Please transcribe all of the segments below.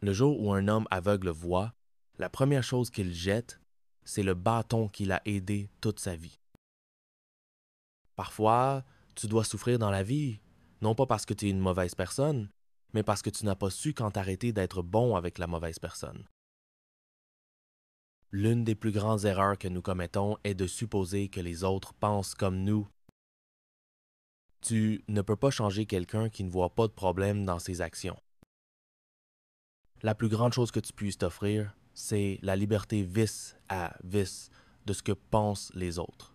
Le jour où un homme aveugle voit, la première chose qu'il jette, c'est le bâton qui l'a aidé toute sa vie. Parfois, tu dois souffrir dans la vie, non pas parce que tu es une mauvaise personne, mais parce que tu n'as pas su quand arrêter d'être bon avec la mauvaise personne. L'une des plus grandes erreurs que nous commettons est de supposer que les autres pensent comme nous. Tu ne peux pas changer quelqu'un qui ne voit pas de problème dans ses actions. La plus grande chose que tu puisses t'offrir, c'est la liberté vis à vis de ce que pensent les autres.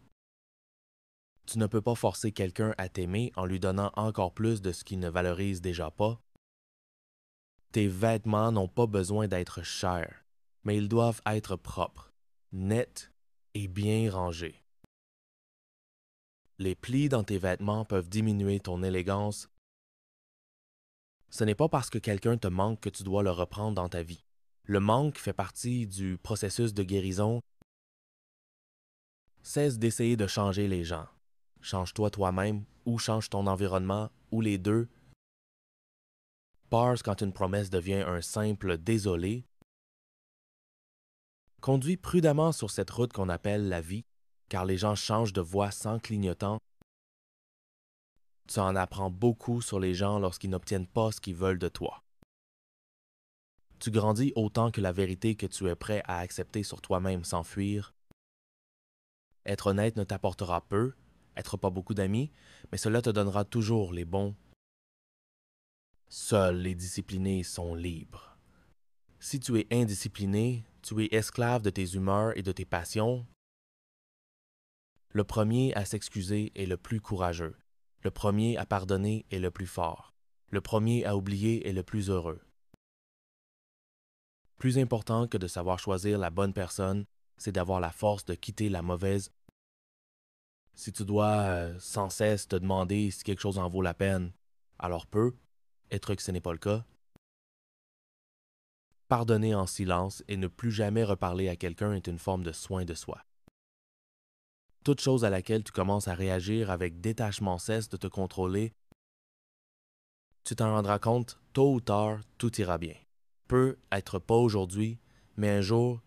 Tu ne peux pas forcer quelqu'un à t'aimer en lui donnant encore plus de ce qu'il ne valorise déjà pas. Tes vêtements n'ont pas besoin d'être chers, mais ils doivent être propres, nets et bien rangés. Les plis dans tes vêtements peuvent diminuer ton élégance. Ce n'est pas parce que quelqu'un te manque que tu dois le reprendre dans ta vie. Le manque fait partie du processus de guérison. Cesse d'essayer de changer les gens. Change-toi toi-même ou change ton environnement ou les deux. Pars quand une promesse devient un simple désolé. Conduis prudemment sur cette route qu'on appelle la vie, car les gens changent de voie sans clignotant. Tu en apprends beaucoup sur les gens lorsqu'ils n'obtiennent pas ce qu'ils veulent de toi. Tu grandis autant que la vérité que tu es prêt à accepter sur toi-même sans fuir. Être honnête ne t'apportera peu, être pas beaucoup d'amis, mais cela te donnera toujours les bons. Seuls les disciplinés sont libres. Si tu es indiscipliné, tu es esclave de tes humeurs et de tes passions. Le premier à s'excuser est le plus courageux. Le premier à pardonner est le plus fort. Le premier à oublier est le plus heureux. Plus important que de savoir choisir la bonne personne, c'est d'avoir la force de quitter la mauvaise. Si tu dois sans cesse te demander si quelque chose en vaut la peine, alors peu, être que ce n'est pas le cas. Pardonner en silence et ne plus jamais reparler à quelqu'un est une forme de soin de soi. Toute chose à laquelle tu commences à réagir avec détachement cesse de te contrôler. Tu t'en rendras compte, tôt ou tard, tout ira bien. Peut être pas aujourd'hui, mais un jour,